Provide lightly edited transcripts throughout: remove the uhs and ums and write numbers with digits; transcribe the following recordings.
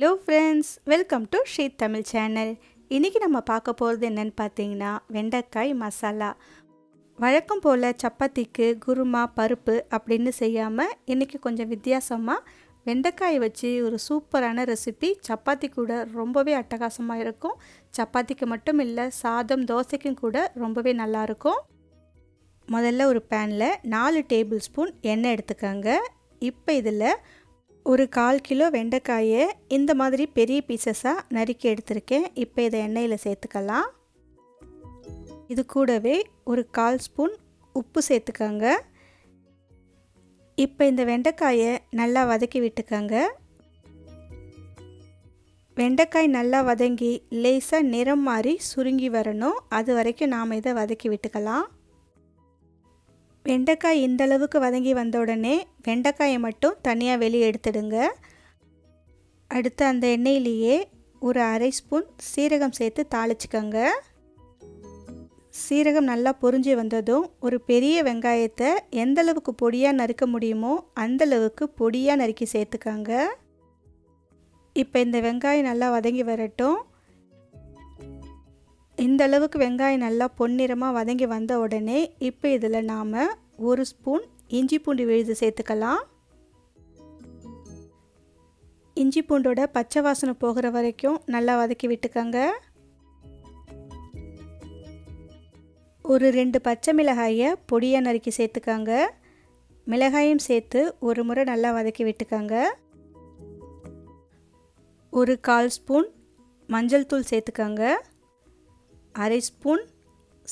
Hello friends, welcome to Sri Tamil channel. இன்னைக்கு நம்ம பார்க்க போகிறது என்னன்னு பார்த்தீங்கன்னா வெண்டைக்காய் மசாலா. வழக்கம் போல் சப்பாத்திக்கு குருமா பருப்பு அப்படின்னு செய்யாமல் இன்னைக்கு கொஞ்சம் வித்தியாசமாக வெண்டைக்காய் வச்சு ஒரு சூப்பரான ரெசிபி. சப்பாத்தி கூட ரொம்பவே அட்டகாசமாக இருக்கும். சப்பாத்திக்கு மட்டும் இல்லை, சாதம் தோசைக்கும் கூட ரொம்பவே நல்லாயிருக்கும். முதல்ல ஒரு பேனில் 4 டேபிள் ஸ்பூன் எண்ணெய் எடுத்துக்கோங்க. இப்போ இதில் ஒரு 1/4 கிலோ வெண்டைக்காயை இந்த மாதிரி பெரிய பீசஸாக நறுக்கி எடுத்திருக்கேன். இப்போ இதை எண்ணெயில் சேர்த்துக்கலாம். இது கூடவே ஒரு 1/4 ஸ்பூன் உப்பு சேர்த்துக்கோங்க. இப்போ இந்த வெண்டைக்காயை நல்லா வதக்கி விட்டுக்கோங்க. வெண்டைக்காய் நல்லா வதங்கி லேசாக நிறம் மாறி சுருங்கி வரணும். அது வரைக்கும் நாம் இதை வதக்கி விட்டுக்கலாம். வெண்டைக்காய் இந்த அளவுக்கு வதங்கி வந்த உடனே வெண்டைக்காயை மட்டும் தனியாக வெளியே எடுத்துடுங்க. அடுத்து அந்த எண்ணெயிலேயே ஒரு 1/2 ஸ்பூன் சீரகம் சேர்த்து தாளிச்சுக்கோங்க. சீரகம் நல்லா பொரிஞ்சு வந்ததும் ஒரு பெரிய வெங்காயத்தை எந்த அளவுக்கு பொடியாக நறுக்க முடியுமோ அந்தளவுக்கு பொடியாக நறுக்கி சேர்த்துக்கோங்க. இப்போ இந்த வெங்காயம் நல்லா வதங்கி வரட்டும். இந்த அளவுக்கு வெங்காயம் நல்லா பொன்னிறமாக வதங்கி வந்த உடனே இப்போ இதில் நாம் 1 ஸ்பூன் இஞ்சி பூண்டு விழுது சேர்த்துக்கலாம். இஞ்சி பூண்டோட பச்சை வாசனை போகிற வரைக்கும் நல்லா வதக்கி விட்டுக்கோங்க. ஒரு 2 பச்சை மிளகாயை பொடியாக நறுக்கி சேர்த்துக்கோங்க. மிளகாயும் சேர்த்து ஒரு முறை நல்லா வதக்கி விட்டுக்கோங்க. ஒரு 1/4 ஸ்பூன் மஞ்சள் தூள் சேர்த்துக்கோங்க. 1/2 ஸ்பூன்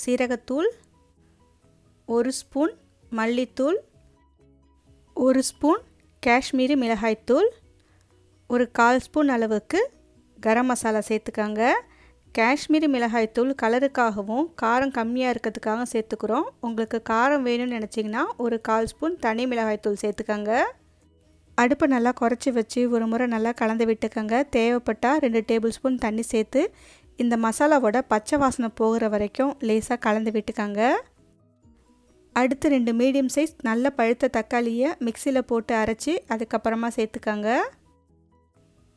சீரகத்தூள், 1 ஸ்பூன் மல்லித்தூள், 1 ஸ்பூன் காஷ்மீரி மிளகாய்த்தூள், ஒரு 1/4 ஸ்பூன் அளவுக்கு கரம் மசாலா சேர்த்துக்கோங்க. காஷ்மீரி மிளகாய்த்தூள் கலருக்காகவும் காரம் கம்மியாக இருக்கிறதுக்காக சேர்த்துக்கிறோம். உங்களுக்கு காரம் வேணும்னு நினச்சிங்கன்னா ஒரு 1/4 ஸ்பூன் தனி மிளகாய்த்தூள் சேர்த்துக்கோங்க. அடுப்பை நல்லா குறைச்சி வச்சு ஒரு முறை நல்லா கலந்து விட்டுக்கோங்க. தேவைப்பட்டால் 2 டேபிள் ஸ்பூன் தண்ணி சேர்த்து இந்த மசாலாவோட பச்சை வாசனை போகிற வரைக்கும் லேசாக கலந்து விட்டுக்கோங்க. அடுத்து 2 மீடியம் சைஸ் நல்ல பழுத்த தக்காளியை மிக்சியில் போட்டு அரைச்சி அதுக்கப்புறமா சேர்த்துக்கோங்க.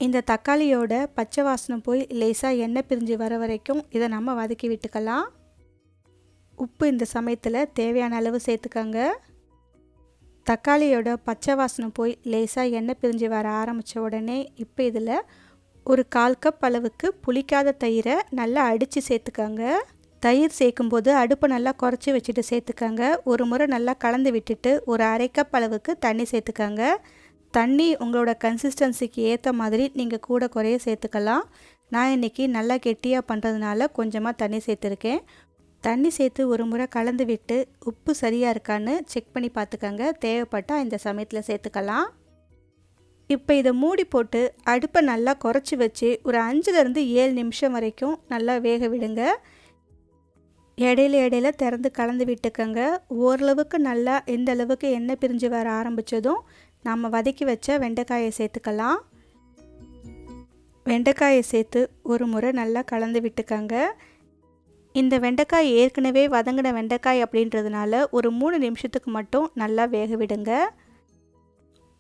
இந்த தக்காளியோட பச்சை வாசனை போய் லேசாக எண்ணெய் பிரிஞ்சு வர வரைக்கும் இதை நம்ம வதக்கி விட்டுக்கலாம். உப்பு இந்த சமயத்தில் தேவையான அளவு சேர்த்துக்கோங்க. தக்காளியோட பச்சை வாசனை போய் லேசாக எண்ணெய் பிரிஞ்சு வர ஆரம்பித்த உடனே இப்போ இதில் ஒரு 1/4 கப் அளவுக்கு புளிக்காத தயிரை நல்லா அடித்து சேர்த்துக்கோங்க. தயிர் சேர்க்கும்போது அடுப்பை நல்லா குறைச்சி வச்சுட்டு சேர்த்துக்கோங்க. ஒரு முறை நல்லா கலந்து விட்டுட்டு ஒரு 1/2 கப் அளவுக்கு தண்ணி சேர்த்துக்கோங்க. தண்ணி உங்களோட கன்சிஸ்டன்சிக்கு ஏற்ற மாதிரி நீங்கள் கூட குறைய சேர்த்துக்கலாம். நான் இன்றைக்கி நல்லா கெட்டியாக பண்ணுறதுனால கொஞ்சமாக தண்ணி சேர்த்துருக்கேன். தண்ணி சேர்த்து ஒரு முறை கலந்து விட்டு உப்பு சரியாக இருக்கான்னு செக் பண்ணி பார்த்துக்கோங்க. தேவைப்பட்டால் இந்த சமயத்தில் சேர்த்துக்கலாம். இப்போ இதை மூடி போட்டு அடுப்பை நல்லா குறைச்சி வச்சு ஒரு 5லேருந்து 7 நிமிஷம் வரைக்கும் நல்லா வேக விடுங்க. இடையில திறந்து கலந்து விட்டுக்கோங்க. ஓரளவுக்கு நல்லா எந்த அளவுக்கு எண்ணெய் பிரிஞ்சு வர ஆரம்பித்ததும் நம்ம வதக்கி வச்ச வெண்டைக்காயை சேர்த்துக்கலாம். வெண்டைக்காயை சேர்த்து ஒரு முறை நல்லா கலந்து விட்டுக்கோங்க. இந்த வெண்டைக்காய் ஏற்கனவே வதங்கின வெண்டைக்காய் அப்படின்றதுனால ஒரு 3 நிமிஷத்துக்கு மட்டும் நல்லா வேக விடுங்க.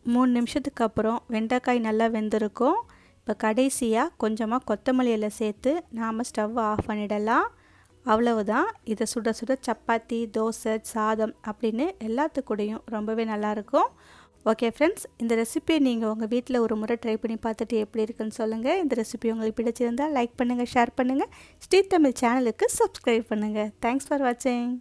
3 நிமிஷத்துக்கு அப்புறம் வெண்டைக்காய் நல்லா வெந்திருக்கும். இப்போ கடைசியாக கொஞ்சமாக கொத்தமல்லி இலை சேர்த்து நாம் ஸ்டவ்வை ஆஃப் பண்ணிடலாம். அவ்வளவுதான். இதை சுட சுட சப்பாத்தி, தோசை, சாதம் அப்படின்னு எல்லாத்துக்கூடையும் ரொம்பவே நல்லாயிருக்கும். ஓகே ஃப்ரெண்ட்ஸ், இந்த ரெசிபியை நீங்கள் உங்கள் வீட்டில் ஒரு முறை ட்ரை பண்ணி பார்த்துட்டு எப்படி இருக்குன்னு சொல்லுங்கள். இந்த ரெசிபி உங்களுக்கு பிடிச்சிருந்தால் லைக் பண்ணுங்கள், ஷேர் பண்ணுங்கள். ஸ்ரீ தமிழ் சேனலுக்கு சப்ஸ்கிரைப் பண்ணுங்கள். தேங்க்ஸ் ஃபார் வாட்சிங்.